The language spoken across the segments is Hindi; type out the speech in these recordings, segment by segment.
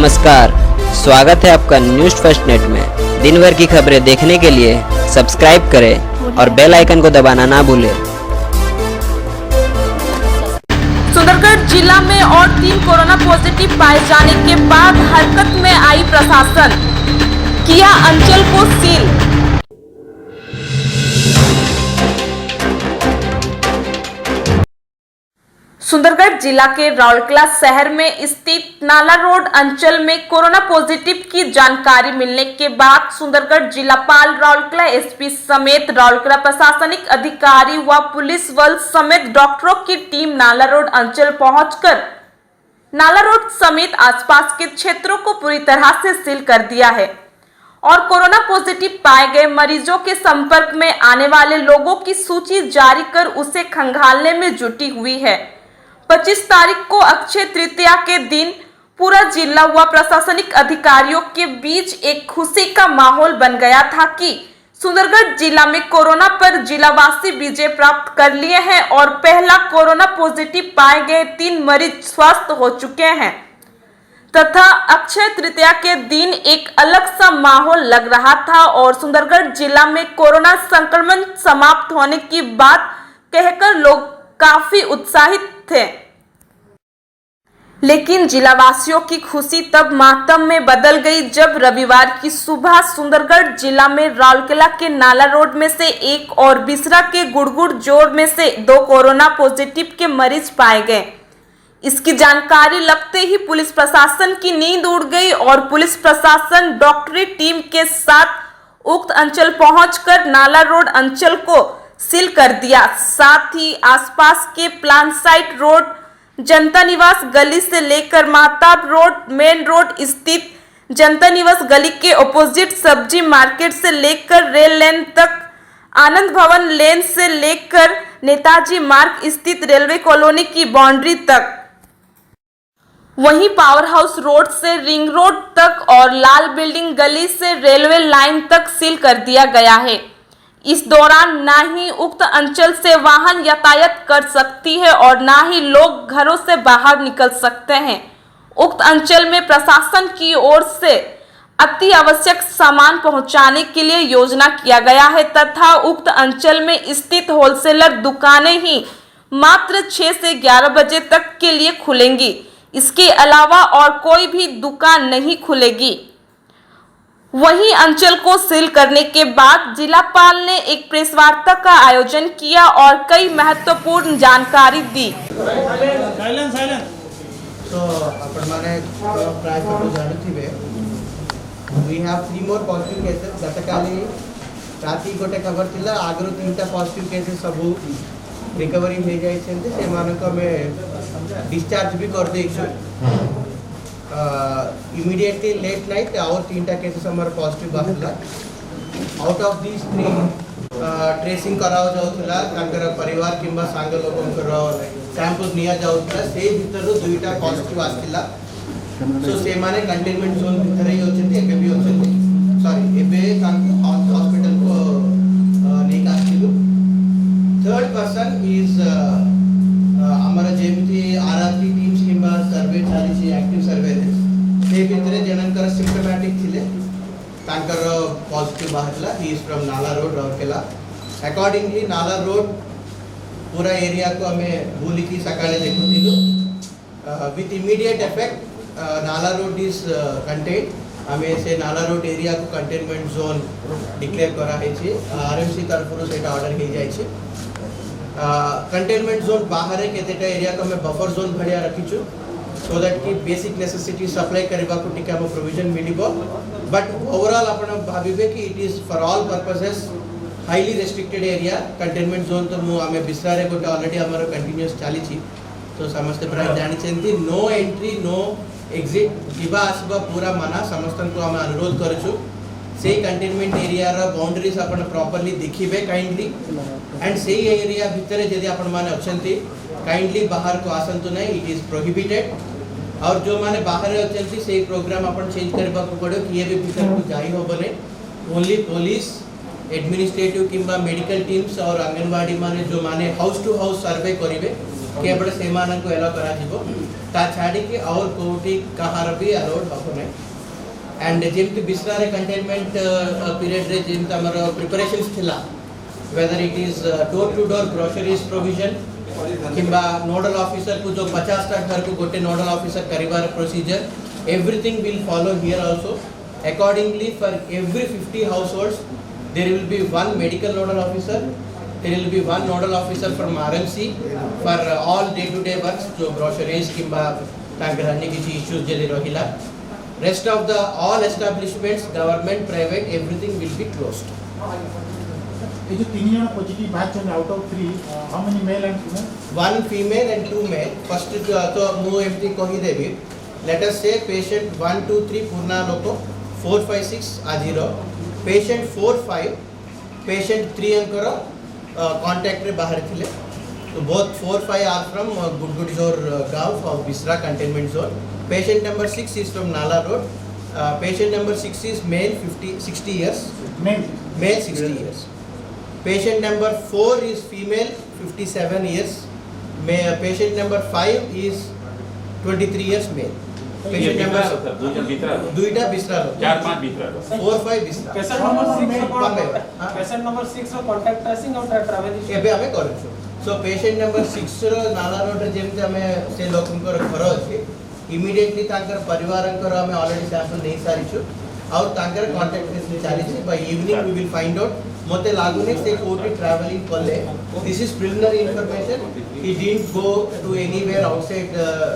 नमस्कार, स्वागत है आपका न्यूज़ फर्स्ट नेट में। दिन भर की खबरें देखने के लिए सब्सक्राइब करें और बेल आइकन को दबाना ना भूलें। सुंदरगढ़ जिला में और 3 कोरोना पॉजिटिव पाए जाने के बाद हरकत में आई प्रशासन, किया अंचल को सील। सुंदरगढ़ जिला के राउरकेला शहर में स्थित नाला रोड अंचल में कोरोना पॉजिटिव की जानकारी मिलने के बाद सुंदरगढ़ जिलापाल, राउरकेला एसपी समेत राउरकेला प्रशासनिक अधिकारी व पुलिस बल समेत डॉक्टरों की टीम नाला रोड अंचल पहुंचकर नाला रोड समेत आसपास के क्षेत्रों को पूरी तरह से सील कर दिया है और कोरोना पॉजिटिव पाए गए मरीजों के संपर्क में आने वाले लोगों की सूची जारी कर उसे खंगालने में जुटी हुई है। 25 तारीख को अक्षय तृतीया के दिन पूरा जिला व प्रशासनिक अधिकारियों के बीच एक खुशी का माहौल बन गया था कि सुंदरगढ़ जिला में कोरोना पर जिलावासी विजय प्राप्त कर लिए हैं और पहला कोरोना पॉजिटिव पाए गए 3 मरीज स्वस्थ हो चुके हैं तथा अक्षय तृतीया के दिन एक अलग सा माहौल लग रहा था और सुंदरगढ़ जिला में कोरोना संक्रमण समाप्त होने की बात कहकर लोग काफी उत्साहित थे। लेकिन जिलावासियों की खुशी तब मातम में बदल गई जब रविवार की सुबह सुंदरगढ़ जिला में राउरकेला के नाला रोड में से एक और बिसरा के गुड़गुड़ जोड़ में से 2 कोरोना पॉजिटिव के मरीज पाए गए। इसकी जानकारी लगते ही पुलिस प्रशासन की नींद उड़ गई और पुलिस प्रशासन डॉक्टरी टीम के साथ उक्त अंचल पहुंचकर नाला रोड अंचल को सील कर दिया। साथ ही आसपास के प्लांट साइट रोड, जनता निवास गली से लेकर महताब रोड, मेन रोड स्थित जनता निवास गली के ऑपोजिट सब्जी मार्केट से लेकर रेल लाइन तक, आनंद भवन लेन से लेकर नेताजी मार्ग स्थित रेलवे कॉलोनी की बाउंड्री तक, वहीं पावर हाउस रोड से रिंग रोड तक और लाल बिल्डिंग गली से रेलवे लाइन तक सील कर दिया गया है। इस दौरान ना ही उक्त अंचल से वाहन यातायात कर सकती है और ना ही लोग घरों से बाहर निकल सकते हैं। उक्त अंचल में प्रशासन की ओर से अति आवश्यक सामान पहुंचाने के लिए योजना किया गया है तथा उक्त अंचल में स्थित होलसेलर दुकानें ही मात्र 6 से 11 बजे तक के लिए खुलेंगी। इसके अलावा और कोई भी दुकान नहीं खुलेगी। वहीं अंचल को सील करने के बाद जिलापाल ने एक प्रेस वार्ता का आयोजन किया और कई महत्वपूर्ण जानकारी दी। We have 3 more positive cases. गतकाली राती गोटे खबर थिला आगरो 3टा पॉजिटिव केसेस सब रिकवरी हो जाय छेंते से मानको में डिस्चार्ज भी कर दे छु। इमीडिएटली लेट नाइट और 3टा केसेस हमर पॉजिटिव बाहरला। आउट ऑफ दिस 3 ट्रेसिंग कराओ जाउथला तांकर परिवार किंबा सांग लोकंकर सैंपल निया जाउथला से भीतर 2टा पॉजिटिव आस्तिला। सो से माने कंटेनमेंट जोन भीतर ही होचते एबे भी होचते सॉरी एबे हॉस्पिटल को नहीं आस्तिलु। थर्ड पर्सन इज हमारा जेमिति आरआरटी टीम्स किंबा सर्वे चालीसी एक्टिव सर्वेलेंस से भीतर जननकर सिम्पटोमैटिक थिले तांकर पॉजिटिव बाहरला। ही इज फ्रॉम नाला रोड राउरकेला। अकॉर्डिंगली नाला रोड पूरा एरिया को हमें भूली की सकाळे देखुथिलु। विथ इमीडिएट इफेक्ट नाला रोड इज कंटेन्ड। हमें से नाला रोड एरिया को कंटेनमेंट जोन डिक्लेयर करा है छी। आरएमसी तरफ से ऑर्डर हो जाय छी। कंटेनमेंट जोन बाहर केतेटा एरिया को हमें बफर जोन भड़िया रखी छु सो दैट की बेसिक नेसेसिटी सप्लाई करबा को टिका हम प्रोविजन मिलिबो। बट ओवरऑल आपण भाबिबे कि it is for all purposes highly restricted area. Containment zone तो मु हमें बिसरारे गोटे ऑलरेडी हमर कंटीन्यूअस चाली छी तो समस्त प्राय जानि छेंती नो एंट्री नो एग्जिट जीवा आसबा पूरा मना समस्त को हम अनुरोध करछु। से कंटेनमेंट एरिया रा बाउंड्रीज अपन प्रॉपर्ली देखिबे काइंडली एंड से एरिया भीतर जदि अपन माने अछंती काइंडली बाहर को आसंतु नहीं। इट इज प्रोहिबिटेड और जो माने बाहर अछंती से प्रोग्राम अपन चेंज करबा को पड़ो कि ये भी भीतर को जाई हो बने। ओनली पुलिस एडमिनिस्ट्रेटिव किंबा मेडिकल टीम्स और आंगनवाड़ी माने जो माने हाउस टू हाउस सर्वे करिवे केवल से मानन को एला करा जिवो। ता छाड़ी के और कोटी कहार भी अलाउड बाको नहीं एंड जेमती बिस्रारे कंटेनमेंट पीरियड रे जेमती हमर प्रिपरेशंस थिला whether it is door to door groceries provision किंबा नोडल ऑफिसर को जो 50 टा घर को गोटे नोडल ऑफिसर करिवार procedure everything will follow here also. Accordingly, for every 50 households there will be one medical nodal officer, there will be one nodal officer from RMC for all day to day works जो groceries किंबा तांकर अन्य किसी issues जले रहिला. Rest of the all establishments government private everything will be closed. ये जो 3 जन पॉजिटिव बैच हैं out of 3 how many male and female? 1 female and 2 male. First तो मु एमती कहि देबी. Let us say patient 1 2 3 पूर्णा लोको 4 5 6 आजिरो patient 4 5 patient 3 अंकर कांटेक्ट रे बाहर थिले तो both 4 5 are from गुडगुडजोर गांव of बिसरा containment zone. Patient number 6 is from Nala Road. Patient number 6 is male 60 years. Male 60 years. Patient number 4 is female 57 years. Patient number 5 is 23 years male. Patient number दुईटा बिसरा लो 4-5 बिसरा लो 4-5 बिसरा पेशेंट नंबर 6 रो कांटेक्ट ट्रेसिंग और ट्रैवल एबे हमें करछु. सो पेशेंट नंबर 6 रो नाला रोड रे जेमते हमें से लोकनकर घर अछि इमीडिएटली तांकर परिवारनकर हमें ऑलरेडी सैंपल नै सारिछु और तांकर कांटेक्ट ट्रेसिंग चाली छै. By evening we will find out मते लागुने से कोठी ट्रैवलिंग करले. This is preliminary information. He didn't go to anywhere outside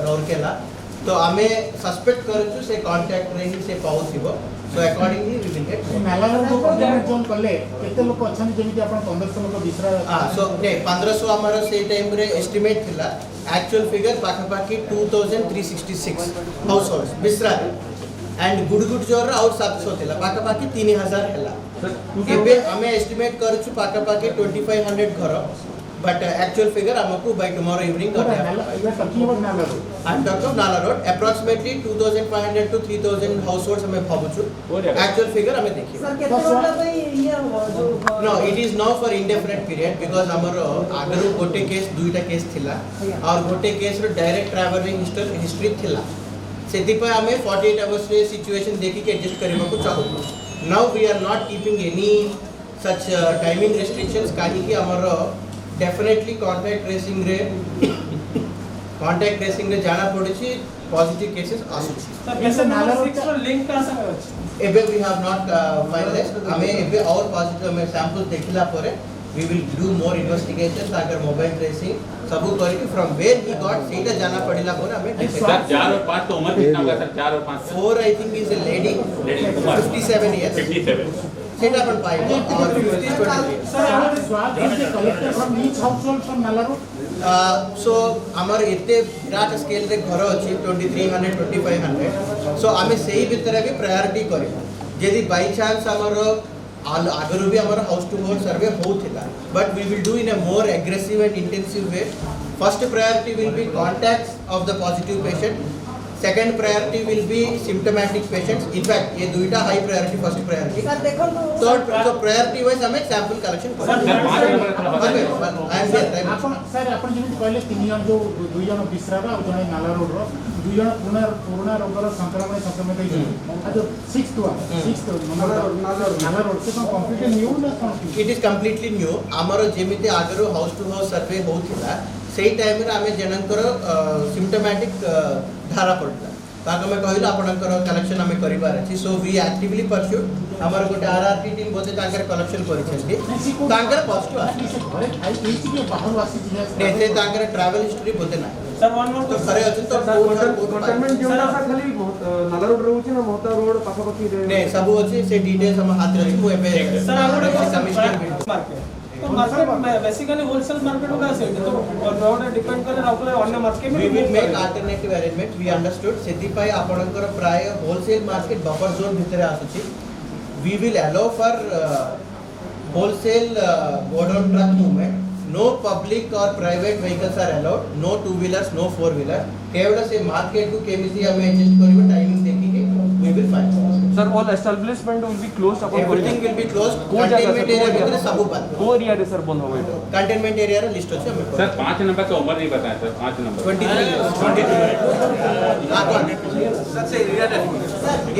Rourkela. तो हमें सस्पेक्ट करछु से कांटेक्ट रे ही से पाउथिबो. So accordingly we will get Nala road को कंटेनमेंट जोन करले केते लोक अछन जेमिति आपण 1500 लोक बिसरा सो ने 1500 हमारा से टाइम रे एस्टिमेट थिला. एक्चुअल फिगर पाखापाखी 2366 हाउस होल्ड्स बिसरा एंड गुडगुडजोर और 700 थिला पाखापाखी 3000 हैला. एबे हमें एस्टिमेट करछु पाखापाखी 2500 घर बट एक्चुअल फिगर हमको बाय टुमारो इवनिंग कर दे. आई एम टॉकिंग ऑफ नाला रोड अप्रोक्सीमेटली 2500 टू 3000 हाउसहोल्ड्स हमें भाबुछु. एक्चुअल फिगर हमें देखिए सर केते रोड भाई ये no it is no for indefinite period because हमर आगरु गोटे केस दुईटा केस थिला और गोटे केस रो डायरेक्ट ट्रैवलिंग हिस्ट्री थिला. सेति पे हमें 48 आवर्स रे सिचुएशन देखि के एडजस्ट करबा को चाहू. Now we are not keeping any such timing restrictions काहे कि हमर डेफिनेटली कांटेक्ट ट्रेसिंग रे जाना पड़छि. पॉजिटिव केसेस आसुछि. सर पेशेंट नंबर 6 रो लिंक का संग अछि एबे वी हैव नॉट फाइनलाइज्ड. हमें एबे और पॉजिटिव में सैंपल देखला परे we will do more investigation ताकर मोबाइल ट्रेसिंग सब करके फ्रॉम वेयर ही गॉट सेटा जाना पड़िला परे हमें सर 4 और 5 तो उम्र कितना होगा सर 4 और 5 4 I think is a lady 57 years 57 सेटा अपन पाई और 50 23. सर आवर स्वाद is collected from each household from नाला रोड. सो आमर एते विराट स्केल रे घर अछि 2300 2500. सो आमे सेही भितर भी प्रायोरिटी करी यदि बाय चांस हमर आगरु भी हमर हाउस टू हाउस सर्वे होथिला but we will do in a more aggressive and intensive way. First priority will be contacts of the positive patient. Second priority will be symptomatic patients. In fact ये दुईटा high priority first priority. Sir देखो थर्ड तो प्रायोरिटी वाइज हमें सैंपल कलेक्शन आपण सर आपण जेमिति कहले 3 जन जो 2 जन बिसरा और जने नाला रोड रो 2 जन पुराना रोगर संक्रमित है जो 6th नाला रोड से कंप्लीटली न्यू ना कौन इट इज कंप्लीटली न्यू. आमर जेमिति आगरो हाउस टू हाउस सर्वे होथिला सेही टाइम रे आमे जनंकर सिम्टोमैटिक धारा पड़ता ताको मैं कहलो आपनकर कलेक्शन हमें करिबार अछि. सो वी एक्टिवली परस्यूड हमर गोटे आरआरटी टीम बोते तांकर कलेक्शन करिसेंती तांकर पॉजिटिव आछि. घरे खाई एची के बाहर वासी जिया नेते तांकर ट्रैवल हिस्ट्री बोते ना सर वन मोर तो खरे अछि तो कंटेनमेंट जोन सा खाली नाला रोड रहउछि ना मोहता रोड पाखापाखी रे ने सब अछि से डिटेल्स हम हाथ रे मु एबे सर आगुडे कमिश्नर मार्केट तो मार्केट बेसिकली होलसेल मार्केट होगा से तो रोड डिपेंड करे आपले अन्य मार्केट में we will make alternative arrangement. We understood सेति पाई आपनकर प्राय होलसेल मार्केट बफर जोन भितरे आसुछि. We will allow for wholesale godown truck movement. No public or private vehicles are allowed. No two wheelers, no four wheelers. केवल से मार्केट को केमिति हमें एडजस्ट करिबो टाइमिंग देखि के we will find. Sir all establishment will be closed upon everything will be closed କୋଉ ଜାଗା कंटेनमेंट sir? एरिया କୋଉ ଭିତରେ ଜାଗା? ସବୁ बंद को एरिया रे सर बंद होवे एटा कंटेनमेंट एरिया रे लिस्ट अछि हम सर 5 नंबर का उम्र नहीं बताया sir 5 number 23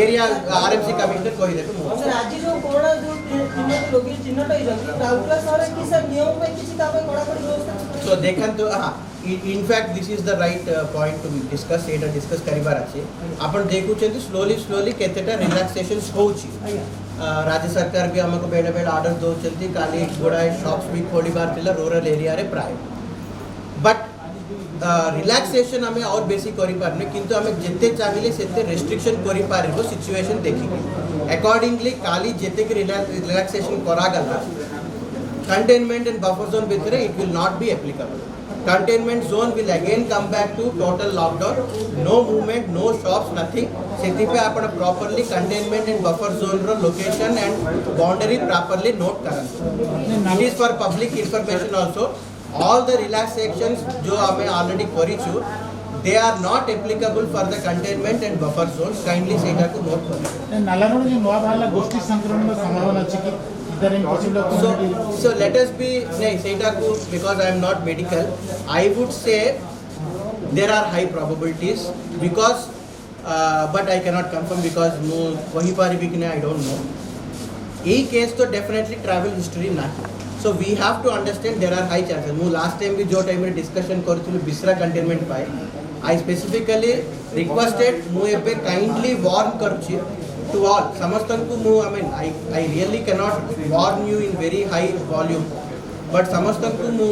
area RMC commissioner कहि देबे सर आज जो कोरोना जो तीनों रोगी चिन्हट होइछन राउरकेला शहर कि सर नियम पे किछि कामे कड़ाकड़ी व्यवस्था सो देखंतु in fact this is the right point to discuss Etah discuss करिबार अछि आपण देखुछेंती स्लोली केतेटा रिलैक्सेशंस होउची राज्य सरकार भी हमको बेले बेले ऑर्डर दोचंती काली गोडाय शॉप्स भी खोलिबार थिला रूरल एरिया रे प्राय बट रिलैक्सेशन हमें और बेसी करि पारने किंतु हमें जेते चाहिए सेते रेस्ट्रिक्शन करि पारिबो सिचुएशन देखि अकॉर्डिंगली काली जेते के रिलैक्सेशन करा गला कंटेनमेंट एंड बफर जोन भितरे it will not be applicable containment zone will again come back to total lockdown no movement no shops nothing सेति पे आपण properly containment and buffer zone रो location and boundary properly note करन it is for public information also all the relaxations जो हमें already करिछु they are not applicable for the containment and buffer zones kindly सेटा को नोट करें नालारोड जो नवा बाला गोष्ठी संक्रमण का संभावना अछि कि इधर impossible so let us be नहीं सेटा को because I am not medical I would say there are high probabilities because but I cannot confirm because no वही पारी भी कि नहीं I don't know ये केस तो definitely travel history ना so we have to understand there are high chances मु last time भी जो टाइम में डिस्कशन करथिलु बिसरा कंटेनमेंट पाए I specifically requested मु एबे kindly warn करछि to all समस्तन को मु I mean I really cannot warn you in very high volume but समस्तन को मु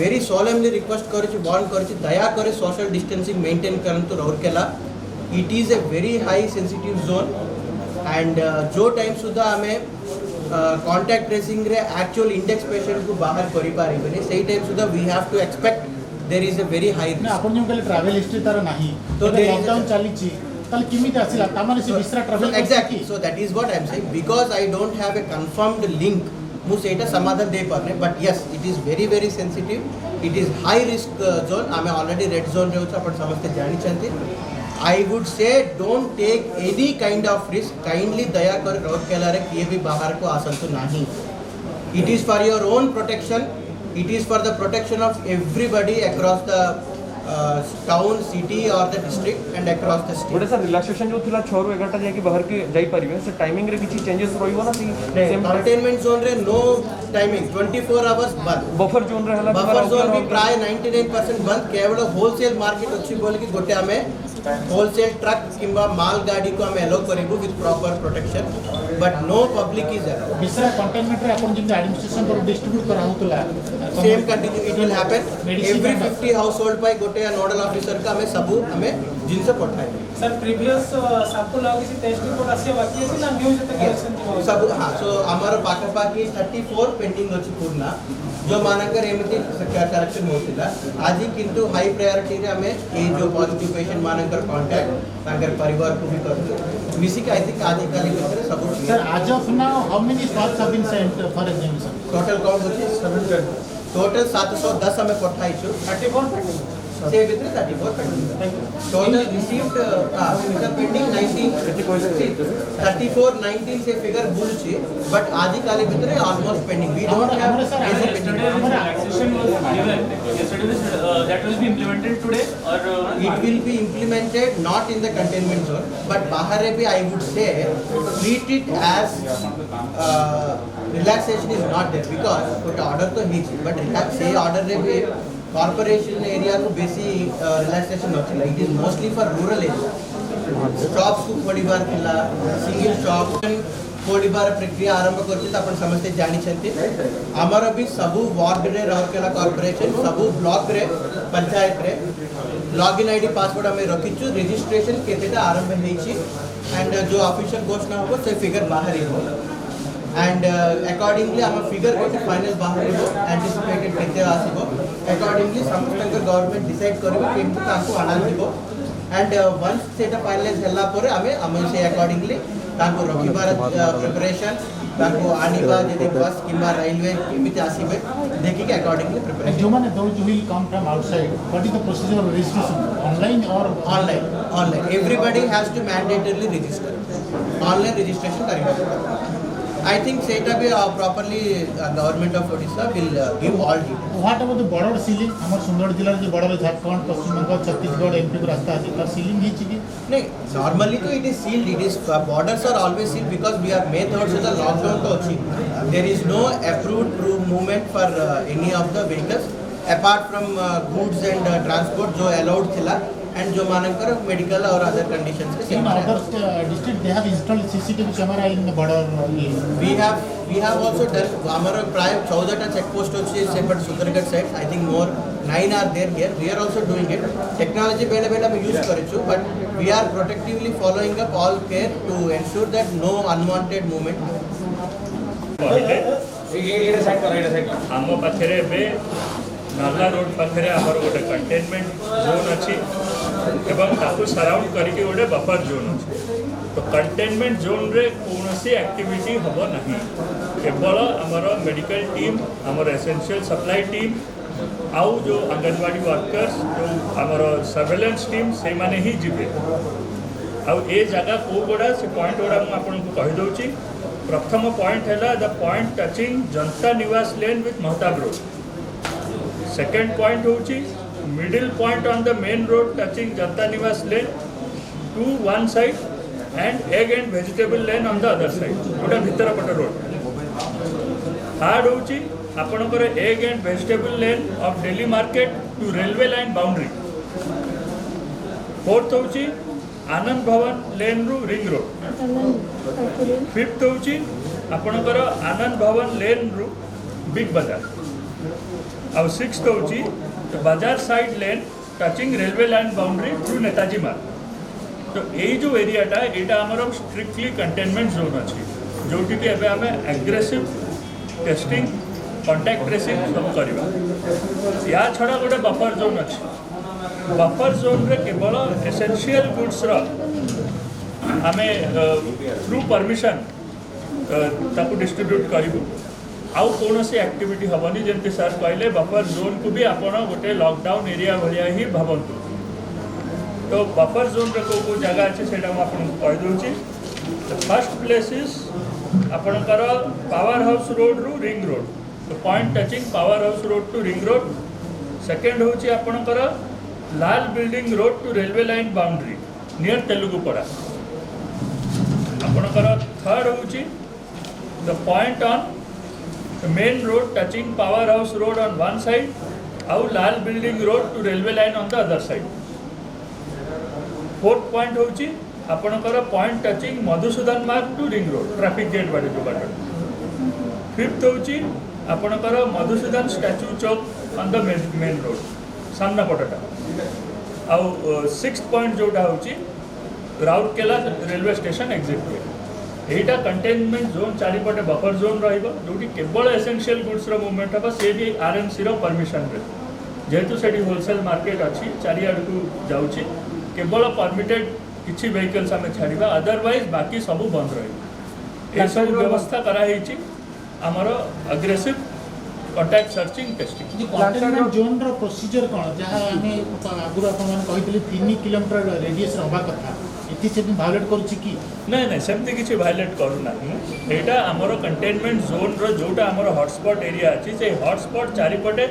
very solemnly request करछि warn करछि दया करे social distancing maintain करंतु Rourkela it is a very high sensitive zone and जो टाइम सुधा हमें contact tracing रे actual index patient को बाहर करि पारिबे सही time Sudha we have to expect there is a very high ना risk आपण जो कहले ट्रैवल हिस्ट्री तार नाही तो तो लॉकडाउन चलीची ताल किमित आसिला तामाने से बिसरा travel exactly so that is what I am saying because I don't have a confirmed link मु सेटा समाधान दे पारने but yes it is very very sensitive it is high risk zone आमे already red zone रे होता अपन समझते जानी चाहते I would say don't take any kind of risk kindly दया कर राउरकेला रे किए भी बाहर को आसंतु नहीं it is for your own protection it is for the protection of everybody across the town city or the district and across the state गोटे सर रिलैक्सेशन जो थिला 6 ରୁ 11टा जाय कि बाहर के जाई परिबे से टाइमिंग रे किछि चेंजेस रहइबो ना सेम कंटेनमेंट जोन रे नो टाइमिंग 24 आवर्स बंद बफर जोन रे हला बफर जोन भी प्राय 99% बंद केवल होलसेल मार्केट अछि बोल कि गोटे हमें होलसेल ट्रक किंबा माल गाड़ी को हम अलाउ करिबो with proper protection but no public is allowed बिसरा कंटेनमेंट रे आपण जिन एडमिनिस्ट्रेशन पर डिस्ट्रीब्यूट करा होतला same continue it will happen every 50 household पाई गोटे नोडल ऑफिसर का हमें सब हमें जिनसे पठाए सर प्रीवियस सबको लाग किसी टेस्ट रिपोर्ट आसी बाकी है ना न्यूज तक कलेक्शन सब हां सो हमारा पाकी 34 पेंडिंग अछि पूर्ण जो मानकर एमती करेक्शन होतिला आज किंतु हाई प्रायोरिटी रे हमें ए जो पॉजिटिव पेशेंट मानकर कांटेक्ट ताकर परिवार को भी करते मिसी के आई थिंक आज काली भितर सब sir as of now how many swabs have been sent for examination total count होछि 700 टोटल 710 हमें पठाई छु 34 पेंडिंग से भितर 34 pending total received figure pending 34 19 से फिगर भूल छी बट आज ही काली भितर almost pending we don't have any pending that will be implemented today or it will be implemented not in the containment zone but bahar bhi I would say treat it as relaxation is not there because कोई order तो ही but relax से order रे भी corporation area को बेसी relaxation होती है it is mostly for rural area shops को खोलिबार थिला single shop खोलिबार प्रक्रिया आरंभ करछि त अपन समझते जानि छथि हमर भी सब वार्ड रे राउरकेला कॉर्पोरेशन सब ब्लॉक रे पंचायत रे लॉगिन आईडी पासवर्ड हमें रखिछु रजिस्ट्रेशन केतेटा आरंभ हेछि एंड जो ऑफिशियल घोषणा होबो से फिगर बाहर हो एंड अकॉर्डिंगली हम फिगर कोठी फाइनल बाहर हो एंटिसिपेटेड केते आसीबो अकॉर्डिंगली समस्त गवर्नमेंट डिसाइड करबो केमति ताको आना दिबो एंड वंस सेटा फाइनलाइज हल्ला परे हम से अकॉर्डिंगली ताको रविवार प्रिपरेशन ताको आनिबा जदि बस किंबा रेलवे केमिति आसीबे देखि के अकॉर्डिंगली प्रिपरेशन जो माने those who will come from outside what is the procedure of registration online or online everybody has to mandatorily register online registration करेंगे। I think सेटा भी properly government of Odisha will give all details. What about the border ceiling हमर सुंदर जिला जो बॉर्डर झारखंड पश्चिम बंगाल छत्तीसगढ़ एमपी को रास्ता है तर सीलिंग ही छी नहीं, normally तो it is sealed. It is borders are always sealed because we are May 3rd से the lockdown तो अच्छी. There is no approved movement for any of the vehicles apart from goods and transport जो allowed थिला and जो मानकर medical और other conditions के in other district they have installed CCTV camera in border we have also done हमारा प्राय 14 टा चेक पोस्ट अच्छी separate Sundargarh side I think more 9 are there here. We are also doing it. Technology बेले बेले हम use करेचु but we are protectively following up all care to ensure that no unwanted movement. आम पाखे नाला रोड पाखे आमर गोटे कंटेनमेंट जोन अच्छी एवं ताकू सराउंड करके गोटे बफर जोन अच्छे तो कंटेनमेंट जोन रे कौन सी एक्टिविटी हम नहीं केवल आमर मेडिकल टीम आमर एसेंशियल सप्लाई टीम आउ जो आंगनवाड़ी वर्कर्स जो आमर सर्वेलेंस टीम से माने ही जीवे आउ ए जगह कौ गुड़ा से पॉइंट गुड़ा मुझे आपको कहीदे। प्रथम पॉइंट है the point touching Janata Niwas lane with Mahtab road. Second point होची middle point on the main road touching Janata Niwas lane to one side and egg and vegetable lane on the other side गोटा भीतर पट रोड। थर्ड होची आपणकर egg and vegetable lane of daily market to railway line boundary. Fourth होची आनंद भवन लेन रु रिंग रोड। फिफ्थ होची आपणकर आनंद भवन लेन रु बिग बाजार। और सिक्स्थ होची बाजार side lane touching railway line boundary through Netaji Marg. तो यही जो एरियाटा यहाँ आमर स्ट्रिक्टली कंटेनमेंट जोन अच्छी जोटि कि एबे आमे एग्रेसिव टेस्टिंग कॉन्टैक्ट ट्रेसिंग सब करवा। या छड़ा गोटे बफर जोन अच्छी बफर जोन रे केवल एसेंशियल गुड्स आमे थ्रू परमिशन ताकू डिस्ट्रीब्यूट करूँ आउ कौन सी एक्टिविटी हेनी जमी सर कहले बफर जोन को भी आपड़ गोटे लॉकडाउन एरिया भाया ही भावतु। तो बफर जोन रे को जगह अच्छे से आपको कहीदे। फर्स्ट प्लेस इज आपणकर पावर हाउस रोड रु रिंग रोड तो point touching power house road to ring road. Second होची आपणकर Lal building road to railway line boundary near Telugupada. आपणकर थर्ड होची the point on main road touching power house road on one side आउ Lal building road to railway line on the other side. Fourth point होची आपणकर पॉइंट टचिंग मधुसूदन मार्ग to ring road traffic gate बाटे जो बाट। फिफ्थ होची आपणकर Madhusudan statue chowk on the main road सामना पटटा। आउ सिक्स्थ पॉइंट जोटा होची Rourkela railway station exit gate. यहीटा कंटेनमेंट जोन चारिपटे बफर जोन रोटी केवल एसेंशियल गुड्स मूवमेंट हम सी भी आरएमसी परमिशन रे जेहेतु से होलसेल मार्केट अच्छी चारिआड़ को जाऊँगी केवल परमिटेड किसी व्हीकल्स आम छाड़ा अदरवाइज बाकी सब बंद रही सब व्यवस्था कराई आमर aggressive contact searching testing. Containment zone रो प्रोसीजर कोन जहां आमे आगुर आपन कहितले 3 किलोमीटर रेडियस रहबा कथा इति से भायोलेट करूची की नहीं नहीं सेमती किसी भायोलेट करूना यहाँ आमर कंटेनमेंट जोन रो जोटा आमर हॉटस्पॉट एरिया अच्छी से हॉटस्पॉट चारिपटे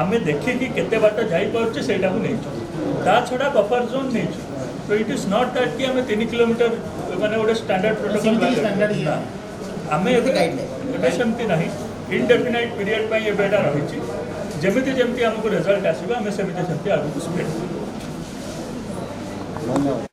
आम देखिकी केते बाट जाई पारुचे सेटा को नहीं ता छड़ा बफर जोन नहीं। तो इट इज नॉट दैट कि आम 3 किलोमीटर माने गोटे स्टैंडर्ड प्रोटोकॉल आम सेमती नहीं इनडेफिनाइट पीरियड एटा रही जमी जमी आमको रिजल्ट आसो आम सेमती आगे स्प्रेड।